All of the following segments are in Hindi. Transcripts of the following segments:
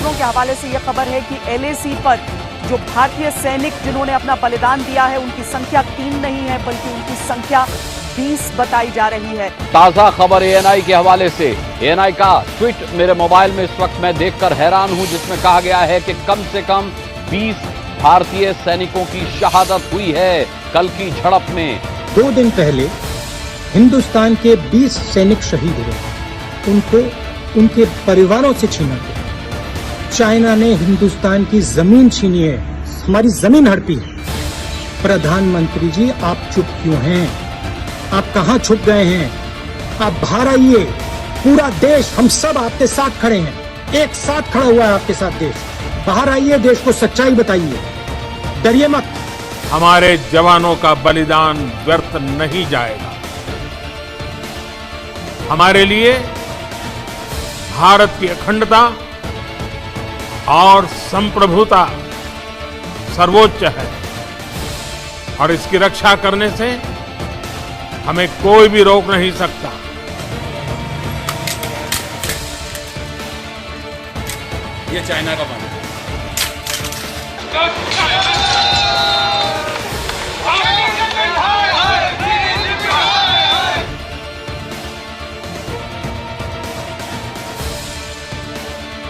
सूत्रों के हवाले से यह खबर है कि एलएसी पर जो भारतीय सैनिक जिन्होंने अपना बलिदान दिया है उनकी संख्या 3 नहीं है बल्कि उनकी संख्या 20 बताई जा रही है। ताजा खबर एएनआई के हवाले से, एएनआई का ट्वीट मेरे मोबाइल में इस वक्त मैं देखकर हैरान हूं, जिसमें कहा गया है कि कम से कम 20 भारतीय सैनिकों की शहादत हुई है कल की झड़प में। 2 दिन पहले हिंदुस्तान के 20 सैनिक शहीद हुए, उनको उनके परिवारों से छीना गया। चाइना ने हिंदुस्तान की जमीन छीनी है, हमारी जमीन हड़पी है। प्रधानमंत्री जी, आप चुप क्यों हैं? आप कहां छुप गए हैं? आप बाहर आइए। पूरा देश, हम सब आपके साथ खड़े हैं, एक साथ खड़ा हुआ है आपके साथ देश। बाहर आइए, देश को सच्चाई बताइए, डरिए मत। हमारे जवानों का बलिदान व्यर्थ नहीं जाएगा। हमारे लिए भारत की अखंडता और संप्रभुता सर्वोच्च है और इसकी रक्षा करने से हमें कोई भी रोक नहीं सकता। ये चाइना का पानी है।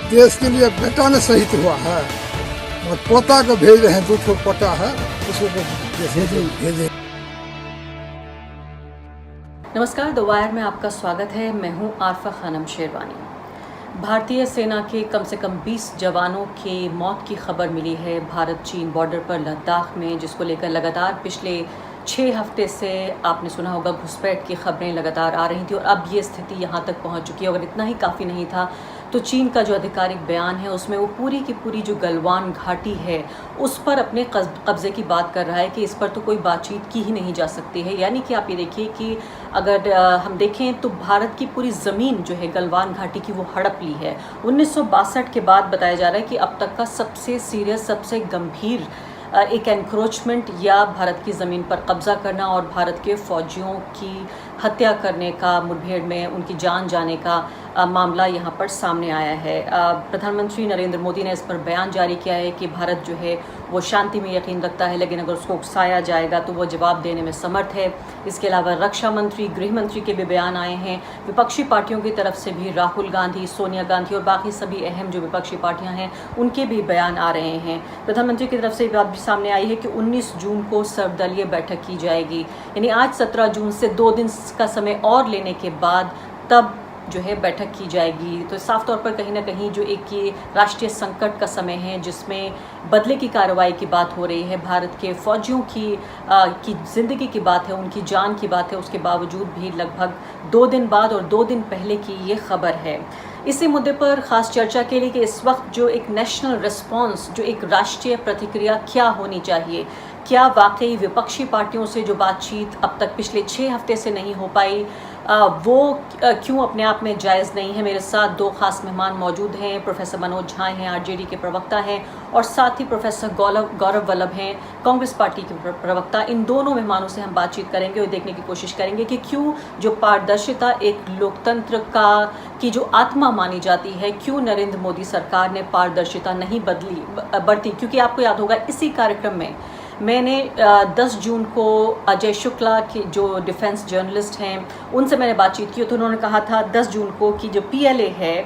देश के लिए बेटा ने शहीद हुआ है और पोता को भेज रहे हैं, 2 पोता है, उसको भेजे। नमस्कार, द वायर में आपका स्वागत है। मैं हूं आरफा खानम शेरवानी। भारतीय सेना के कम से कम 20 जवानों की मौत की खबर मिली है भारत चीन बॉर्डर पर लद्दाख में, जिसको लेकर लगातार पिछले 6 हफ्ते से आपने सुना होगा घुसपैठ की खबरें लगातार आ रही थी और अब ये स्थिति यहाँ तक पहुँच चुकी है। अगर इतना ही काफ़ी नहीं था तो चीन का जो आधिकारिक बयान है उसमें वो पूरी की पूरी जो गलवान घाटी है उस पर अपने कब्जे की बात कर रहा है कि इस पर तो कोई बातचीत की ही नहीं जा सकती है। यानी कि आप ये देखिए कि अगर हम देखें तो भारत की पूरी ज़मीन जो है गलवान घाटी की वो हड़प ली है। 1962 के बाद बताया जा रहा है कि अब तक का सबसे सीरियस, सबसे गंभीर एक एनक्रोचमेंट या भारत की ज़मीन पर कब्ज़ा करना और भारत के फ़ौजियों की हत्या करने का, मुठभेड़ में उनकी जान जाने का मामला यहाँ पर सामने आया है। प्रधानमंत्री नरेंद्र मोदी ने इस पर बयान जारी किया है कि भारत जो है वो शांति में यकीन रखता है, लेकिन अगर उसको उकसाया जाएगा तो वो जवाब देने में समर्थ है। इसके अलावा रक्षा मंत्री, गृह मंत्री के भी बयान आए हैं। विपक्षी पार्टियों की तरफ से भी राहुल गांधी, सोनिया गांधी और बाकी सभी अहम जो विपक्षी पार्टियां हैं उनके भी बयान आ रहे हैं। प्रधानमंत्री की तरफ से बात भी सामने आई है कि 19 जून को सर्वदलीय बैठक की जाएगी, यानी आज 17 जून से 2 दिन का समय और लेने के बाद तब जो है बैठक की जाएगी। तो साफ तौर पर कहीं ना कहीं जो एक ये राष्ट्रीय संकट का समय है जिसमें बदले की कार्रवाई की बात हो रही है, भारत के फौजियों की ज़िंदगी की बात है, उनकी जान की बात है, उसके बावजूद भी लगभग 2 दिन बाद और 2 दिन पहले की ये खबर है। इसी मुद्दे पर ख़ास चर्चा के लिए कि इस वक्त जो एक नेशनल रिस्पांस, जो एक राष्ट्रीय प्रतिक्रिया क्या होनी चाहिए, क्या वाकई विपक्षी पार्टियों से जो बातचीत अब तक पिछले 6 हफ्ते से नहीं हो पाई वो क्यों अपने आप में जायज़ नहीं है। मेरे साथ 2 खास मेहमान मौजूद हैं। प्रोफेसर मनोज झा हैं, आरजेडी के प्रवक्ता हैं, और साथ ही प्रोफेसर गौरव वल्लभ हैं, कांग्रेस पार्टी के प्रवक्ता। इन दोनों मेहमानों से हम बातचीत करेंगे और देखने की कोशिश करेंगे कि क्यों जो पारदर्शिता एक लोकतंत्र की जो आत्मा मानी जाती है, क्यों नरेंद्र मोदी सरकार ने पारदर्शिता नहीं बरती। क्योंकि आपको याद होगा इसी कार्यक्रम में मैंने 10 जून को अजय शुक्ला के जो डिफेंस जर्नलिस्ट हैं उनसे मैंने बातचीत की, तो उन्होंने कहा था 10 जून को कि जो पीएलए है,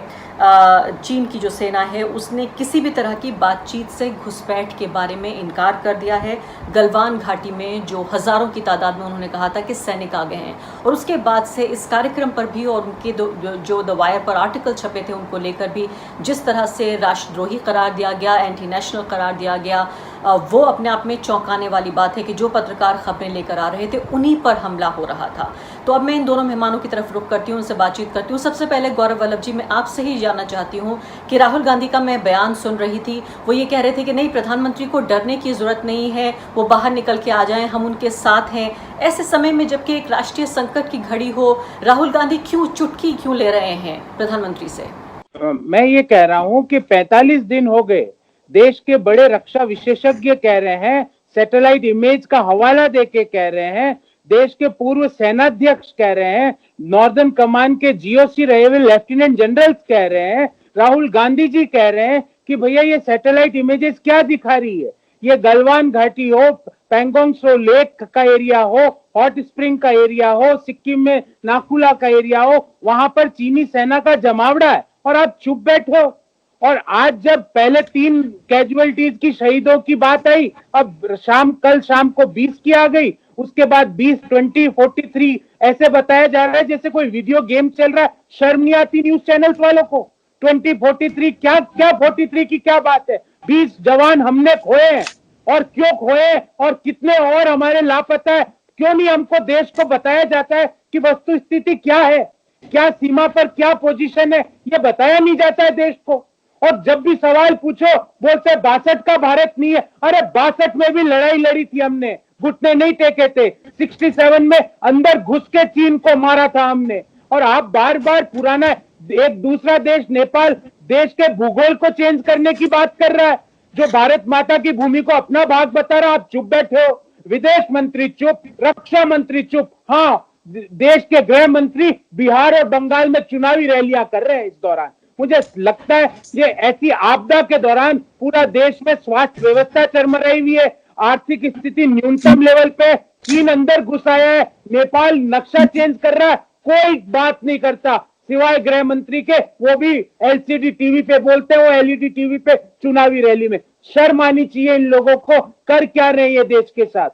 चीन की जो सेना है, उसने किसी भी तरह की बातचीत से घुसपैठ के बारे में इनकार कर दिया है। गलवान घाटी में जो हज़ारों की तादाद में उन्होंने कहा था कि सैनिक आ गए हैं, और उसके बाद से इस कार्यक्रम पर भी और उनके जो द वायर पर आर्टिकल छपे थे उनको लेकर भी जिस तरह से राष्ट्रद्रोही करार दिया गया, एंटी नेशनल करार दिया गया, वो अपने आप में चौंकाने वाली बात है कि जो पत्रकार खबरें लेकर आ रहे थे उन्हीं पर हमला हो रहा था। तो अब मैं इन दोनों मेहमानों की तरफ रुख करती हूँ, उनसे बातचीत करती हूँ। सबसे पहले गौरव वल्लभ जी, मैं आपसे ही जानना चाहती हूँ कि राहुल गांधी का मैं बयान सुन रही थी, वो ये कह रहे थे कि नहीं, प्रधानमंत्री को डरने की ज़रूरत नहीं है, वो बाहर निकल के आ जाएं, हम उनके साथ हैं। ऐसे समय में जबकि एक राष्ट्रीय संकट की घड़ी हो, राहुल गांधी क्यों चुटकी क्यों ले रहे हैं प्रधानमंत्री से? मैं ये कह रहा हूँ कि 45 दिन हो गए, देश के बड़े रक्षा विशेषज्ञ कह रहे हैं, सैटेलाइट इमेज का हवाला देके कह रहे हैं, देश के पूर्व सेनाध्यक्ष कह रहे हैं, नॉर्दर्न कमांड के जीओसी रहे हुए लेफ्टिनेंट जनरल्स कह रहे हैं, राहुल गांधी जी कह रहे हैं कि भैया ये सैटेलाइट इमेजेस क्या दिखा रही है। ये गलवान घाटी हो, पैंगोंग त्सो लेक का एरिया हो, हॉट स्प्रिंग का एरिया हो, सिक्किम में नाकुला का एरिया हो, वहां पर चीनी सेना का जमावड़ा है और आप चुप बैठे हो। और आज जब पहले 3 कैजुअलिटीज की शहीदों की बात आई, अब कल शाम को 20 की आ गई, उसके बाद 20, 20, 43 ऐसे बताया जा रहा है जैसे कोई वीडियो गेम चल रहा है। शर्म नहीं आती न्यूज चैनल्स वालों को? 20, 43 क्या 43 की क्या बात है? 20 जवान हमने खोए हैं। और क्यों खोए और कितने और हमारे लापता है, क्यों नहीं हमको देश को बताया जाता है कि वस्तु स्थिति क्या है, क्या सीमा पर क्या पोजीशन है, ये बताया नहीं जाता है देश को। और जब भी सवाल पूछो बोलते 62 का भारत नहीं है। अरे 62 में भी लड़ाई लड़ी थी हमने, घुटने नहीं टेके थे। 67 में अंदर घुस के चीन को मारा था हमने। और आप बार बार पुराना एक दूसरा देश नेपाल देश के भूगोल को चेंज करने की बात कर रहा है, जो भारत माता की भूमि को अपना भाग बता रहा। आप चुप बैठे हो, विदेश मंत्री चुप, रक्षा मंत्री चुप। हाँ, देश के गृह मंत्री बिहार और बंगाल में चुनावी रैलियां कर रहे हैं इस दौरान। मुझे लगता है ये ऐसी आपदा के दौरान पूरा देश में स्वास्थ्य व्यवस्था चरमराई हुई है, आर्थिक स्थिति न्यूनतम लेवल पे, चीन अंदर घुस आया है, नेपाल नक्शा चेंज कर रहा है, कोई बात नहीं करता सिवाय गृह मंत्री के। वो भी एलसीडी टीवी पे बोलते हैं, वो एलईडी टीवी पे चुनावी रैली में। शर्म आनी चाहिए इन लोगों को। कर क्या रहे हैं ये देश के साथ।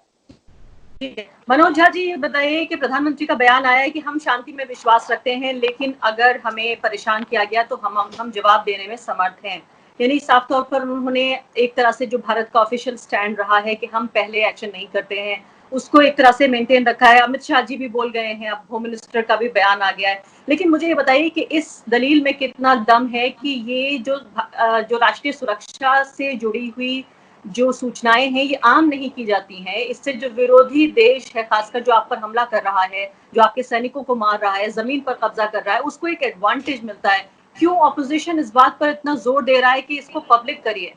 मनोज झा जी, ये बताइए कि प्रधानमंत्री का बयान आया है कि हम शांति में विश्वास रखते हैं, लेकिन अगर हमें परेशान किया गया तो हम जवाब देने में समर्थ हैं। यानी साफ तौर पर उन्होंने एक तरह से जो भारत का ऑफिशियल स्टैंड रहा है कि हम पहले एक्शन नहीं करते हैं, उसको एक तरह से मेंटेन रखा है। अमित शाह जी भी बोल गए हैं, अब होम मिनिस्टर का भी बयान आ गया है। लेकिन मुझे ये बताइए कि इस दलील में कितना दम है कि ये जो राष्ट्रीय सुरक्षा से जुड़ी हुई जो सूचनाएं हैं ये आम नहीं की जाती हैं। इससे जो विरोधी देश है, खासकर जो आप पर हमला कर रहा है, जो आपके सैनिकों को मार रहा है, जमीन पर कब्जा कर रहा है, उसको एक एडवांटेज मिलता है। क्यों ऑपोजिशन इस बात पर इतना जोर दे रहा है कि इसको पब्लिक करिए?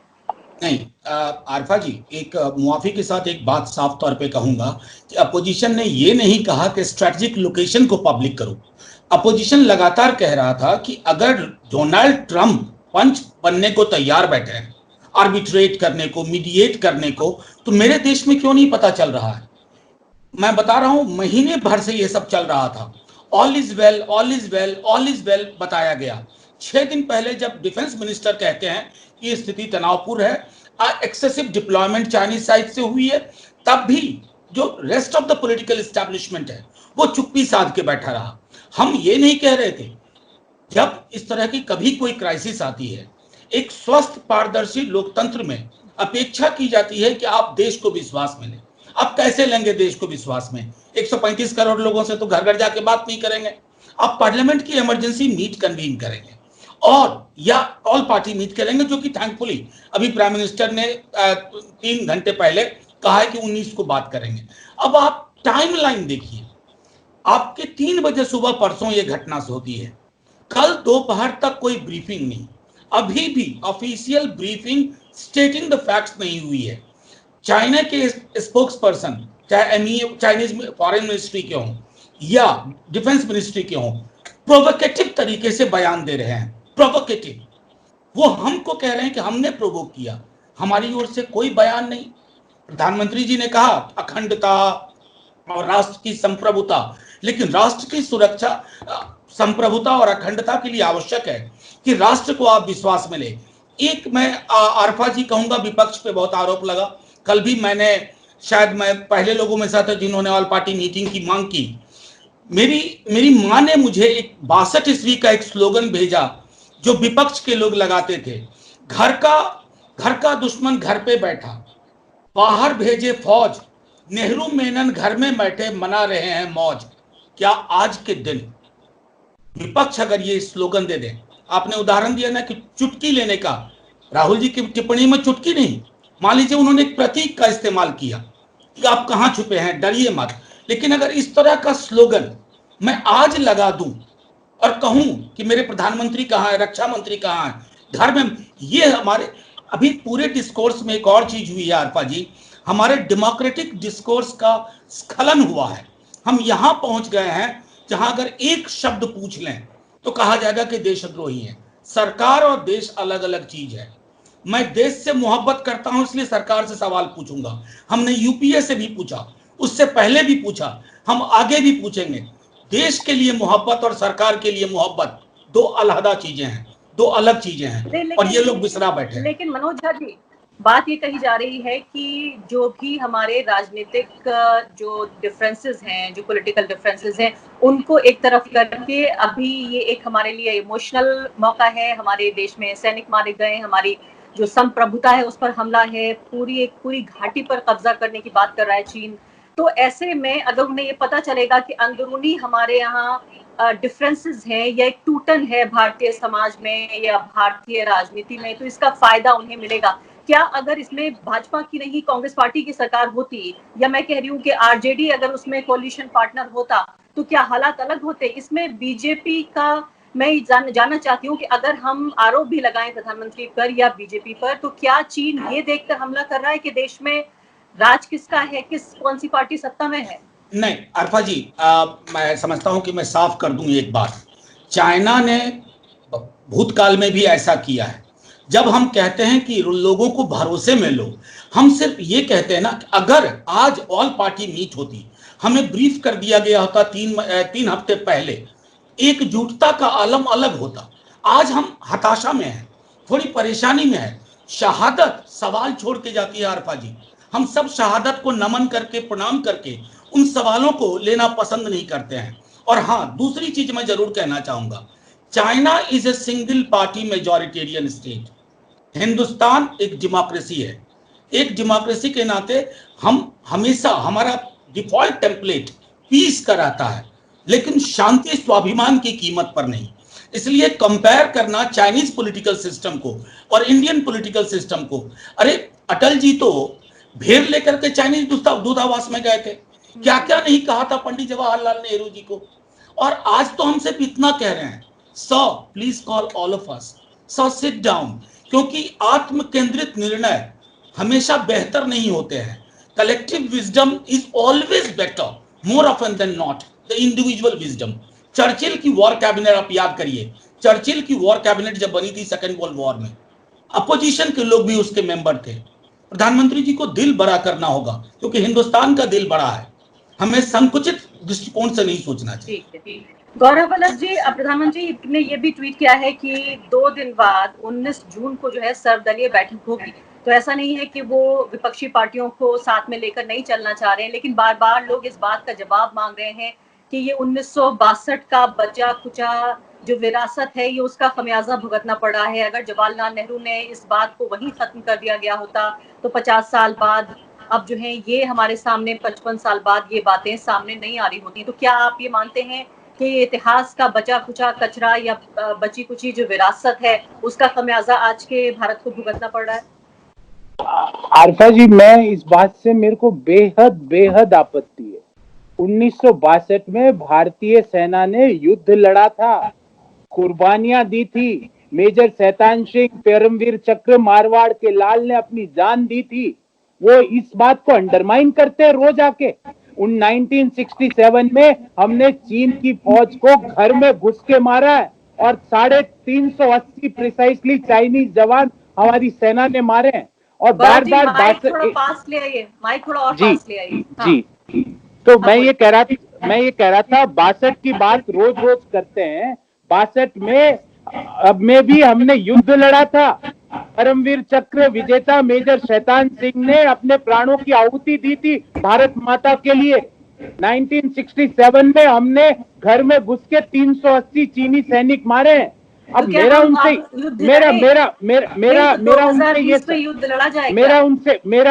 नहीं आरफा जी, एक मुआफी के साथ एक बात साफ तौर पे कहूंगा कि अपोजिशन ने ये नहीं कहा कि स्ट्रेटेजिक लोकेशन को पब्लिक करो। अपोजिशन लगातार कह रहा था कि अगर डोनाल्ड ट्रंप पंच बनने को तैयार बैठे हैं, आर्बिट्रेट करने को, मीडिएट करने को, तो मेरे देश में क्यों नहीं पता चल रहा है? मैं बता रहा हूं, महीने भर से ये सब चल रहा था। All is well, all is well, all is well बताया गया। 6 दिन पहले जब डिफेंस मिनिस्टर कहते हैं कि स्थिति तनावपूर्ण है, एक्सेसिव डिप्लॉयमेंट चाइनीज साइड से हुई है, तब भी जो rest of the political establishment है वो चुप्पी साध के बैठा रहा। हम ये नहीं कह रहे थे। जब इस तरह की कभी कोई क्राइसिस आती है, एक स्वस्थ पारदर्शी लोकतंत्र में अपेक्षा की जाती है कि आप देश को विश्वास में लें। आप कैसे लेंगे देश को विश्वास में? 135 करोड़ लोगों से तो घर घर जाके बात नहीं करेंगे। आप पार्लियामेंट की इमरजेंसी मीट कन्वीन करेंगे और या ऑल पार्टी मीट करेंगे, जो कि थैंकफुली अभी प्राइम मिनिस्टर ने 3 घंटे पहले कहा है कि 19 को बात करेंगे। अब आप टाइमलाइन देखिए, आपके 3 बजे सुबह परसों ये घटना होती है, कल दोपहर तक कोई ब्रीफिंग नहीं, अभी भी official briefing stating the facts नहीं हुई है। चाइना के स्पोक्स पर्सन, चाहे चाइनीज फॉरेन मिनिस्ट्री के हों या डिफेंस मिनिस्ट्री के हों, प्रोवोकेटिव तरीके से बयान दे रहे हैं। प्रोवोकेटिव, वो हमको कह रहे हैं कि हमने प्रोवोक किया। हमारी ओर से कोई बयान नहीं। प्रधानमंत्री जी ने कहा अखंडता और राष्ट्र की संप्रभुता, लेकिन राष्ट्र की सुरक्षा, संप्रभुता और अखंडता के लिए आवश्यक है कि राष्ट्र को आप विश्वास में ले। एक मैं आरफा जी कहूंगा, विपक्ष पे बहुत आरोप लगा। कल भी मैं पहले लोगों में से था जिन्होंने ऑल पार्टी मीटिंग की मांग की। मेरी मां ने मुझे एक 62 ईस्वी का एक स्लोगन भेजा जो विपक्ष के लोग लगाते थे, घर का दुश्मन घर पे बैठा, बाहर भेजे फौज, नेहरू मेनन घर में बैठे मना रहे हैं मौज। क्या आज के दिन विपक्ष अगर ये स्लोगन दे दे, आपने उदाहरण दिया ना कि चुटकी लेने का, राहुल जी की टिप्पणी में चुटकी नहीं, मान लीजिए उन्होंने एक प्रतीक का इस्तेमाल किया कि आप कहां छुपे हैं, डरिए मत। लेकिन अगर इस तरह का स्लोगन मैं आज लगा दूं और कहूं कि मेरे प्रधानमंत्री कहां है, रक्षा मंत्री कहां है, घर में, ये हमारे अभी पूरे डिस्कोर्स में एक और चीज हुई है आरपा जी, हमारे डेमोक्रेटिक डिस्कोर्स का स्खलन हुआ है। हम यहां पहुंच गए हैं जहां अगर एक शब्द पूछ लें तो कहा जाएगा कि देशद्रोही है। सरकार और देश अलग अलग चीज है। मैं देश से मोहब्बत करता हूं इसलिए सरकार से सवाल पूछूंगा। हमने यूपीए से भी पूछा, उससे पहले भी पूछा, हम आगे भी पूछेंगे। देश के लिए मोहब्बत और सरकार के लिए मोहब्बत दो अलहदा चीजें हैं, दो अलग चीजें हैं, और ये लोग बिसरा बैठे हैं। लेकिन मनोज झा जी, बात ये कही जा रही है कि जो भी हमारे राजनीतिक जो डिफरेंसेस हैं, जो पॉलिटिकल डिफरेंसेस हैं, उनको एक तरफ करके अभी ये एक हमारे लिए इमोशनल मौका है। हमारे देश में सैनिक मारे गए, हमारी जो संप्रभुता है उस पर हमला है, पूरी घाटी पर कब्जा करने की बात कर रहा है चीन। तो ऐसे में अगर उन्हें ये पता चलेगा कि अंदरूनी हमारे यहाँ डिफरेंसेस हैं या एक टूटन है भारतीय समाज में या भारतीय राजनीति में, तो इसका फायदा उन्हें मिलेगा। क्या अगर इसमें भाजपा की नहीं कांग्रेस पार्टी की सरकार होती, या मैं कह रही हूँ कि आरजेडी अगर उसमें कोalition पार्टनर होता, तो क्या हालात अलग होते? इसमें बीजेपी का मैं जानना चाहती हूँ कि अगर हम आरोप भी लगाएं प्रधानमंत्री पर या बीजेपी पर, तो क्या चीन ये देखकर हमला कर रहा है कि देश में राज किसका है, कौन सी पार्टी सत्ता में है? नहीं आरफा जी, मैं समझता हूं कि मैं साफ कर दूं एक बात। चाइना ने भूतकाल में भी ऐसा किया है। जब हम कहते हैं कि लोगों को भरोसे में लो, हम सिर्फ ये कहते हैं ना कि अगर आज ऑल पार्टी मीट होती, हमें ब्रीफ कर दिया गया होता तीन हफ्ते पहले, एकजुटता का आलम अलग होता। आज हम हताशा में हैं, थोड़ी परेशानी में है। शहादत सवाल छोड़ के जाती है आरफा जी। हम सब शहादत को नमन करके, प्रणाम करके उन सवालों को लेना पसंद नहीं करते हैं। और हाँ, दूसरी चीज मैं जरूर कहना चाहूंगा, China is a single party majoritarian state. Hindustan एक डेमोक्रेसी है। एक डेमोक्रेसी के नाते हम हमेशा, हमारा डिफॉल्ट टेम्पलेट पीस का रहता है, लेकिन शांति स्वाभिमान की कीमत पर नहीं। इसलिए कंपेयर करना चाइनीज पॉलिटिकल सिस्टम को और इंडियन पॉलिटिकल सिस्टम को, अरे अटल जी तो भेड़ लेकर के चाइनीज दूतावास में गए थे, क्या क्या नहीं कहा था पंडित जवाहरलाल नेहरू जी को। और आज तो हम सिर्फ इतना कह रहे हैं, so please call all of us, so sit down, क्योंकि आत्म केंद्रित निर्णय हमेशा बेहतर नहीं होते हैं। Collective wisdom is always better, more often than not the individual wisdom. Churchill की वॉर कैबिनेट आप याद करिए, चर्चिल की वॉर कैबिनेट जब बनी थी सेकेंड वर्ल्ड वॉर में, अपोजिशन के लोग भी उसके मेंबर थे। प्रधानमंत्री जी को दिल बड़ा करना होगा, क्योंकि हिंदुस्तान का दिल बड़ा है। हमें संकुचित दृष्टिकोण से नहीं सोचना चाहिए। गौरव वल्लभ जी, प्रधानमंत्री ने ये भी ट्वीट किया है कि 2 दिन बाद 19 जून को जो है सर्वदलीय बैठक होगी। तो ऐसा नहीं है कि वो विपक्षी पार्टियों को साथ में लेकर नहीं चलना चाह रहे हैं, लेकिन बार बार लोग इस बात का जवाब मांग रहे हैं कि ये 1962 का बचा कुचा जो विरासत है, ये उसका खमियाजा भुगतना पड़ा है। अगर जवाहरलाल नेहरू ने इस बात को वहीं खत्म कर दिया गया होता, तो 50 साल बाद अब जो है ये हमारे सामने 55 साल बाद ये बातें सामने नहीं आ रही होती। तो क्या आप ये मानते हैं कि इतिहास का बचा कुचा कचरा या बची कुची जो विरासत है, उसका खमियाजा आज के भारत को भुगतना पड़ रहा है? आरफा जी, मैं इस बात से मेरे को बेहद आपत्ति है। 1962 में भारतीय सेना ने युद्ध लड़ा था, कुर्बानियां दी थी। मेजर शैतान सिंह, परमवीर चक्र, मारवाड़ के लाल ने अपनी जान दी थी। वो इस बात को अंडरमाइन करते हैं रोज आके। 1967 में हमने चीन की फौज को घर में घुस के मारा है और 380 प्रिसाइसली चाइनीज जवान हमारी सेना ने मारे हैं। और बार बार माइक थोड़ा पास ले आइए, माइक थोड़ा और पास ले आइए। जी, तो मैं ये कह रहा था 62 की बात रोज करते हैं। 62 में अब में भी हमने युद्ध लड़ा था। परमवीर चक्र विजेता मेजर शैतान सिंह ने अपने प्राणों की आहुति दी थी भारत माता के लिए। 1967 में हमने घर में घुस के 380 चीनी सैनिक मारे हैं। अब मेरा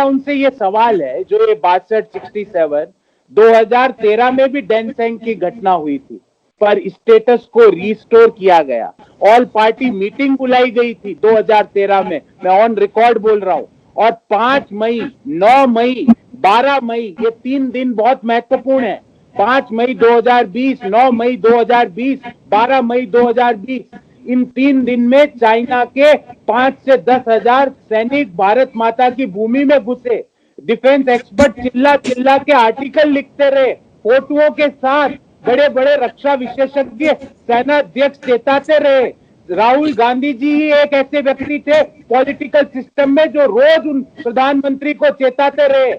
उनसे ये सवाल है, जो ये 62-67 2013 में भी डैनसेंग की घटना हुई थी, पर स्टेटस को रिस्टोर किया गया। ऑल पार्टी मीटिंग बुलाई गई थी 2013 में, मैं ऑन रिकॉर्ड बोल रहा हूं। और 5 मई, 9 मई, 12 मई, ये 3 दिन बहुत महत्वपूर्ण है। 5 मई 2020, 9 मई 2020, 12 मई 2020, इन 3 दिन में चाइना के 5 से 10 हजार सैनिक भारत माता की भूमि में घुसे। डिफेंस एक्सपर्ट चिल्ला के आर्टिकल लिखते रहे, फोटोओं के साथ। बड़े बड़े रक्षा विशेषज्ञ सेना अध्यक्ष चेताते रहे। राहुल गांधी जी ही एक ऐसे व्यक्ति थे पॉलिटिकल सिस्टम में जो रोज उन प्रधानमंत्री को चेताते रहे,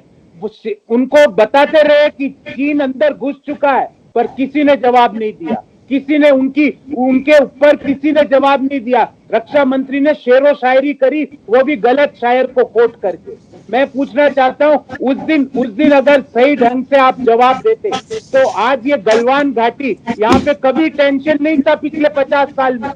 उनको बताते रहे कि चीन अंदर घुस चुका है, पर किसी ने जवाब नहीं दिया, किसी ने उनके ऊपर किसी ने जवाब नहीं दिया। रक्षा मंत्री ने शेरो शायरी करी, वो भी गलत शायर को कोट करके। मैं पूछना चाहता हूं, उस दिन अगर सही ढंग से आप जवाब देते तो आज ये गलवान घाटी, यहाँ पे कभी टेंशन नहीं था पिछले 50 साल में।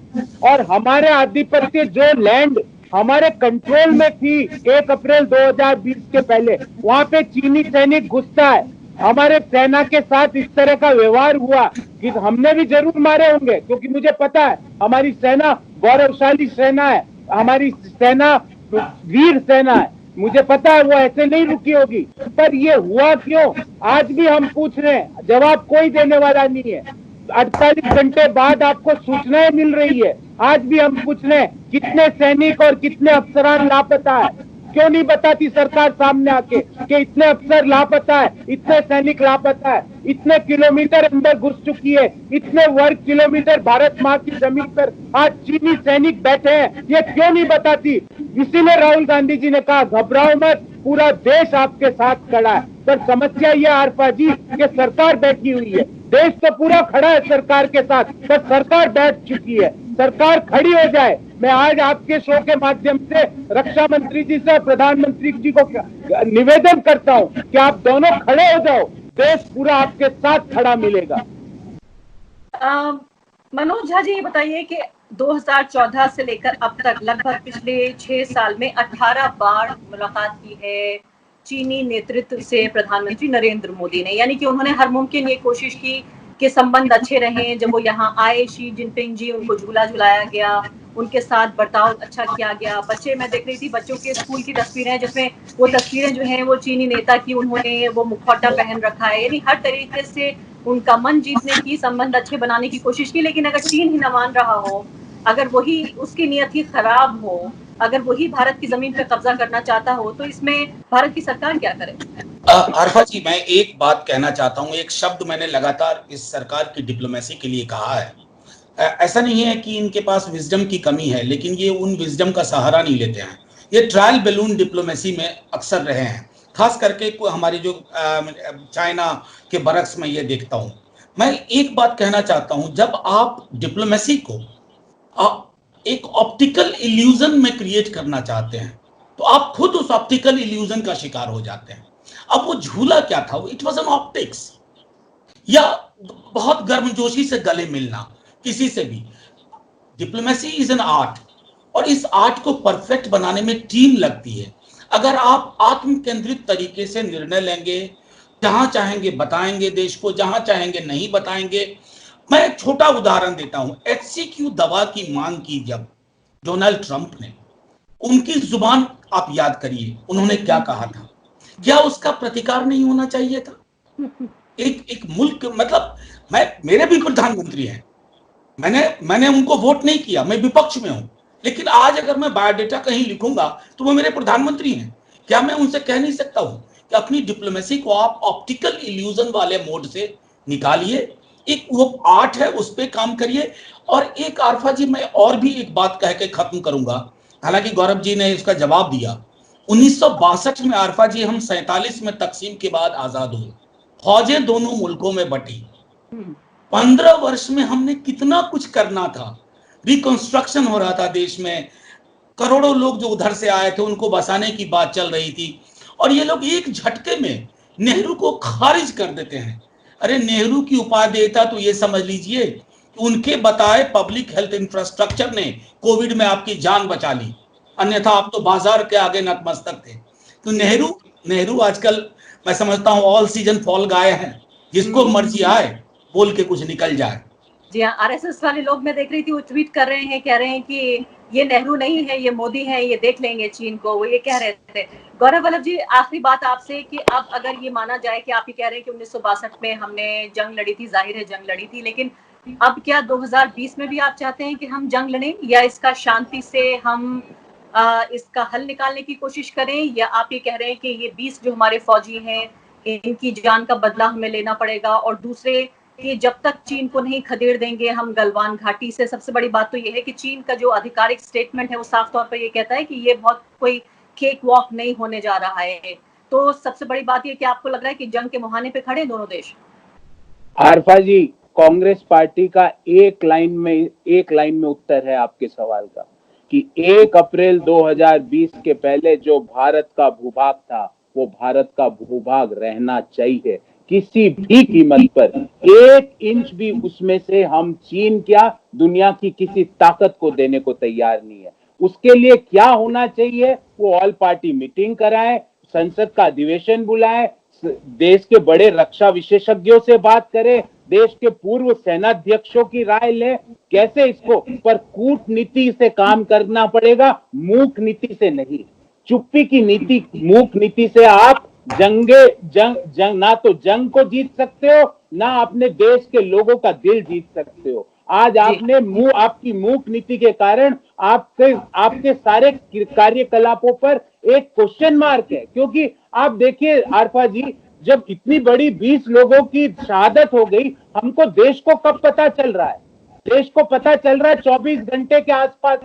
और हमारे आधिपत्य जो लैंड हमारे कंट्रोल में थी 1 अप्रैल 2020 के पहले, वहां पे चीनी सैनिक घुसता है, हमारे सेना के साथ इस तरह का व्यवहार हुआ कि हमने भी जरूर मारे होंगे, क्योंकि मुझे पता है हमारी सेना गौरवशाली सेना है, हमारी सेना वीर सेना है, मुझे पता है वो ऐसे नहीं रुकी होगी। पर ये हुआ क्यों, आज भी हम पूछ रहे हैं, जवाब कोई देने वाला नहीं है। 48 घंटे बाद आपको सूचनाएं मिल रही है, आज भी हम पूछ रहे हैं कितने सैनिक और कितने अफसरान लापता है, क्यों नहीं बताती सरकार सामने आके कि इतने अफसर लापता है, इतने सैनिक लापता है, इतने किलोमीटर अंदर घुस चुकी है, इतने वर्ग किलोमीटर भारत माँ की जमीन पर आज चीनी सैनिक बैठे हैं, ये क्यों नहीं बताती। इसीलिए राहुल गांधी जी ने कहा घबराओ मत, पूरा देश आपके साथ खड़ा है। पर समस्या ये आरपा जी कि सरकार बैठी हुई है, देश तो पूरा खड़ा है सरकार के साथ, पर सरकार बैठ चुकी है, सरकार खड़ी हो जाए। मैं आज आपके शो के माध्यम से रक्षा मंत्री जी से प्रधानमंत्री जी को निवेदन करता हूं कि आप दोनों खड़े हो जाओ, देश पूरा आपके साथ खड़ा मिलेगा। मनोज झा जी, ये बताइए कि 2014 से लेकर अब तक लगभग पिछले 6 साल में 18 बार मुलाकात की है चीनी नेतृत्व से प्रधानमंत्री नरेंद्र मोदी ने, यानी कि उन्होंने हर मुमकिन ये कोशिश की कि संबंध अच्छे रहें। जब वो यहाँ आए शी जिनपिंग जी, उनको झूला झुलाया गया, उनके साथ बर्ताव अच्छा किया गया। बच्चे, मैं देख रही थी बच्चों के स्कूल की तस्वीरें, जिसमें वो तस्वीरें जो हैं वो चीनी नेता की, उन्होंने वो मुखौटा पहन रखा है, यानी हर तरीके से उनका मन जीतने की, संबंध अच्छे बनाने की कोशिश की। लेकिन अगर चीन ही न मान रहा हो, अगर वही उसकी नियत ही खराब हो, अगर वही भारत की जमीन पे कब्जा करना चाहता हो, तो इसमें भारत की सरकार क्या करे? आरफा जी, मैं एक बात कहना चाहता हूं, एक शब्द मैंने लगातार इस सरकार की डिप्लोमेसी के लिए कहा है। ऐसा नहीं है कि इनके पास विजडम की कमी है, लेकिन ये उन विजडम का सहारा नहीं लेते हैं। ये ट्रायल बैलून डिप्लोमेसी में अक्सर रहे हैं, खास करके हमारी जो चाइना के बरक्स में ये देखता हूं। मैं एक बात कहना चाहता हूं, जब आप डिप्लोमेसी को एक ऑप्टिकल इल्यूजन में क्रिएट करना चाहते हैं तो आप खुद उस ऑप्टिकल इल्यूजन का शिकार हो जाते हैं। अब वो झूला क्या था, इट वाज एन ऑप्टिक्स, या बहुत गर्मजोशी से गले मिलना किसी से भी। डिप्लोमेसी इज एन आर्ट, और इस आर्ट को परफेक्ट बनाने में टीम लगती है। अगर आप आत्म केंद्रित तरीके से निर्णय लेंगे, जहां चाहेंगे बताएंगे देश को, जहां चाहेंगे नहीं बताएंगे। मैं एक छोटा उदाहरण देता हूं, HCQ दवा की मांग की जब डोनाल्ड ट्रंप ने, उनकी जुबान आप याद करिए, उन्होंने क्या कहा था, क्या उसका प्रतिकार नहीं होना चाहिए था? एक मुल्क, मतलब मेरे भी प्रधानमंत्री हैं, मैंने उनको वोट नहीं किया, मैं विपक्ष में हूं, लेकिन आज अगर मैं बायोडेटा कहीं लिखूंगा तो वो मेरे प्रधानमंत्री हैं। क्या मैं उनसे कह नहीं सकता हूं कि अपनी डिप्लोमेसी को आप ऑप्टिकल इल्यूजन वाले मोड से निकालिए, एक वो आर्ट है उस पर काम करिए। और एक आरफा जी, मैं और भी एक बात कह के खत्म करूंगा, हालांकि गौरव जी ने इसका जवाब दिया। 1962 में आरफा जी, हम 47 में तकसीम के बाद आजाद हुए, फौजें दोनों मुल्कों में बटी, 15 वर्ष में हमने कितना कुछ करना था। रिकंस्ट्रक्शन हो रहा था देश में, करोड़ों लोग जो उधर से आए थे उनको बसाने की बात चल रही थी, और ये लोग एक झटके में नेहरू को खारिज कर देते हैं। अरे नेहरू की उपादेयता तो ये समझ लीजिए कि उनके बताए पब्लिक हेल्थ इंफ्रास्ट्रक्चर ने कोविड में आपकी जान बचा ली, अन्यथा आप तो बाजार के आगे नतमस्तक थे। तो नेहरू आजकल मैं समझता हूँ ऑल सीजन फॉल गाय हैं, जिसको मर्जी आए बोल के कुछ निकल जाए। जी हाँ, आरएसएस वाले लोग मैं देख रही थी, वो ट्वीट कर रहे हैं, कह रहे हैं कि ये नेहरू नहीं है, ये मोदी है, ये देख लेंगे चीन को, वो ये कह रहे थे। गौरव वल्लभ जी, आखिरी बात आपसे कि अब अगर ये माना जाए कि आप ही कह रहे हैं कि 1962 में हमने जंग लड़ी थी, जाहिर है जंग लड़ी थी, लेकिन अब क्या 2020 में भी आप चाहते हैं कि हम जंग लड़ें, या इसका शांति से हम इसका हल निकालने की कोशिश करें, या आप ये कह रहे हैं कि ये 20 जो हमारे फौजी हैं इनकी जान का बदला हमें लेना पड़ेगा, और दूसरे कि जब तक चीन को नहीं खदेड़ देंगे हम गलवान घाटी से। सबसे बड़ी बात तो ये है कि चीन का जो आधिकारिक स्टेटमेंट है वो साफ तौर पर ये कहता है कि ये बहुत कोई केक वॉक नहीं होने जा रहा है। तो सबसे बड़ी बात ये कि आपको लग रहा है कि जंग के मुहाने पे खड़े दोनों देश? आरफा जी, कांग्रेस पार्टी का एक लाइन में उत्तर है आपके सवाल का कि 1 अप्रैल 2020 के पहले जो भारत का भूभाग था वो भारत का भूभाग रहना चाहिए, किसी भी कीमत पर। 1 इंच भी उसमें से हम चीन क्या दुनिया की किसी ताकत को देने को तैयार नहीं है। उसके लिए क्या होना चाहिए? वो ऑल पार्टी मीटिंग कराएं, संसद का अधिवेशन बुलाएं, देश के बड़े रक्षा विशेषज्ञों से बात करें, देश के पूर्व सेनाध्यक्षों की राय लें, कैसे इसको पर कूटनीति से काम करना पड़ेगा, मूक नीति से नहीं। चुप्पी की नीति, मूक नीति से आप जंग ना तो जंग को जीत सकते हो, ना अपने देश के लोगों का दिल जीत सकते हो। आज आपने आपकी मूक नीति के कारण आपके सारे कार्यकलापों पर एक क्वेश्चन मार्क है। क्योंकि आप देखिए आरफा जी, जब इतनी बड़ी 20 लोगों की शहादत हो गई, हमको देश को कब पता चल रहा है? देश को पता चल रहा है 24 घंटे के आसपास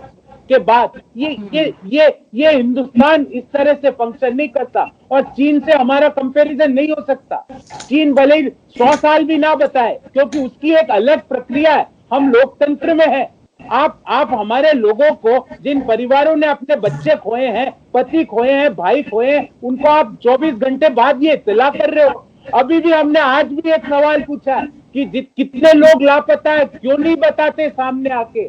के बाद। ये हिंदुस्तान इस तरह से फंक्शन नहीं करता और चीन से हमारा कंपैरिजन नहीं हो सकता। चीन भले ही 100 साल भी ना बताए, क्योंकि उसकी एक अलग प्रक्रिया है। हम लोकतंत्र में हैं। आप हमारे लोगों को, जिन परिवारों ने अपने बच्चे खोए हैं, पति खोए हैं, भाई खोए हैं, उनको आप 24 घंटे बाद ये इत्तला कर रहे हो। अभी भी हमने आज भी एक सवाल पूछा है कि कितने लोग लापता है, क्यों नहीं बताते सामने आके?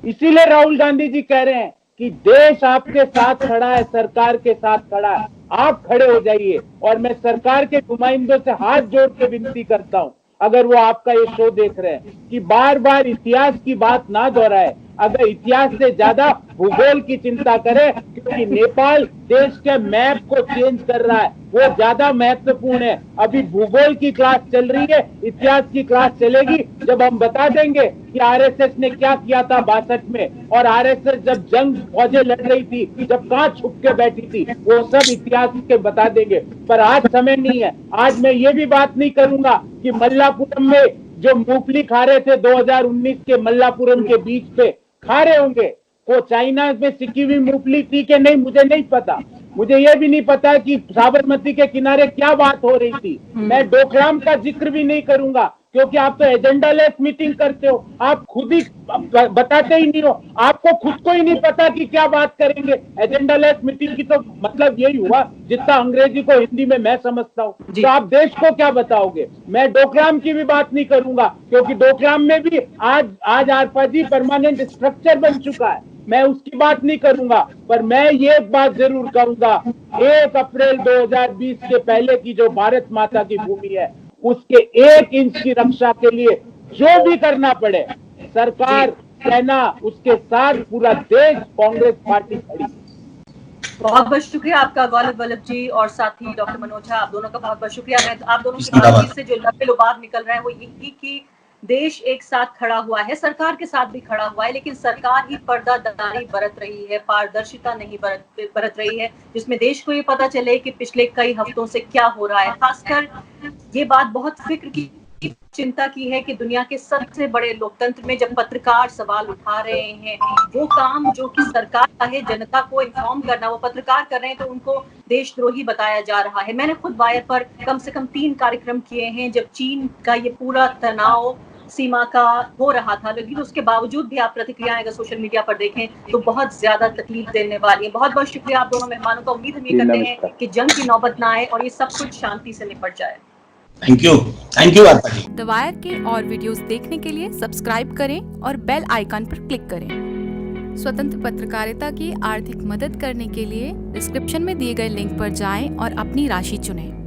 इसीलिए राहुल गांधी जी कह रहे हैं कि देश आपके साथ खड़ा है, सरकार के साथ खड़ा है, आप खड़े हो जाइए। और मैं सरकार के नुमाइंदों से हाथ जोड़ के विनती करता हूं, अगर वो आपका ये शो देख रहे हैं, कि बार बार इतिहास की बात ना दोहराए, अगर इतिहास से ज्यादा भूगोल की चिंता करें, क्योंकि नेपाल देश के मैप को चेंज कर रहा है, वो ज्यादा महत्वपूर्ण है। अभी भूगोल की क्लास चल रही है, इतिहास की क्लास चलेगी जब हम बता देंगे कि आरएसएस ने क्या किया था 62 में, और आरएसएस जब जंग फौजें लड़ रही थी, जब कहां छुप के बैठी थी, वो सब इतिहास के बता देंगे। पर आज समय नहीं है। आज मैं ये भी बात नहीं करूंगा कि मल्लापुरम में जो मूंगफली खा रहे थे 2019 के मल्लापुरम के बीच पे खा रहे होंगे, वो चाइना में सिकी हुई मूंगफली थी कि नहीं, मुझे नहीं पता। मुझे ये भी नहीं पता कि साबरमती के किनारे क्या बात हो रही थी। मैं डोकलाम का जिक्र भी नहीं करूंगा, क्योंकि आप तो एजेंडा लेस मीटिंग करते हो। आप खुद ही बताते ही नहीं हो, आपको खुद को ही नहीं पता कि क्या बात करेंगे। एजेंडा लेस मीटिंग की तो मतलब यही हुआ, जितना अंग्रेजी को हिंदी में मैं समझता हूँ। तो आप देश को क्या बताओगे? मैं डोकलाम की भी बात नहीं करूंगा, क्योंकि डोकलाम में भी आज आरपा जी परमानेंट स्ट्रक्चर बन चुका है। मैं उसकी बात नहीं करूंगा, पर मैं ये बात जरूर करूंगा, 1 अप्रैल 2020 के पहले की जो भारत माता की भूमि है, उसके 1 इंच की रक्षा के लिए जो भी करना पड़े, सरकार, सेना, उसके साथ पूरा देश, कांग्रेस पार्टी खड़ी। बहुत बहुत शुक्रिया आपका गौरव वल्लभ जी, और साथ ही डॉक्टर मनोज झा, आप दोनों का बहुत बहुत शुक्रिया। आप दोनों की बातचीत से जो लबे लुबाब निकल रहा है वो यही कि देश एक साथ खड़ा हुआ है, सरकार के साथ भी खड़ा हुआ है, लेकिन सरकार ही पर्दादारी बरत रही है, पारदर्शिता नहीं बरत रही है, जिसमें देश को ये पता चले कि पिछले कई हफ्तों से क्या हो रहा है। खासकर ये बात बहुत फिक्र की, चिंता की है कि दुनिया के सबसे बड़े लोकतंत्र में जब पत्रकार सवाल उठा रहे हैं, वो काम जो कि सरकार का है जनता को इन्फॉर्म करना, वो पत्रकार कर रहे हैं, तो उनको देशद्रोही बताया जा रहा है। मैंने खुद वायर पर कम से कम 3 कार्यक्रम किए हैं जब चीन का ये पूरा तनाव सीमा का हो रहा था, लेकिन उसके बावजूद भी आप प्रतिक्रियाएं अगर सोशल मीडिया पर देखें तो बहुत ज्यादा तकलीफ देने वाली है। बहुत बहुत शुक्रिया आप दोनों मेहमानों का। उम्मीद हम ये करते हैं कि जंग की नौबत ना आए और ये सब कुछ शांति से निपट जाए। Thank you Arpa ji. The Wire के और वीडियोस देखने के लिए सब्सक्राइब करें और बेल आइकन पर क्लिक करें। स्वतंत्र पत्रकारिता की आर्थिक मदद करने के लिए डिस्क्रिप्शन में दिए गए लिंक पर जाएं और अपनी राशि चुनें।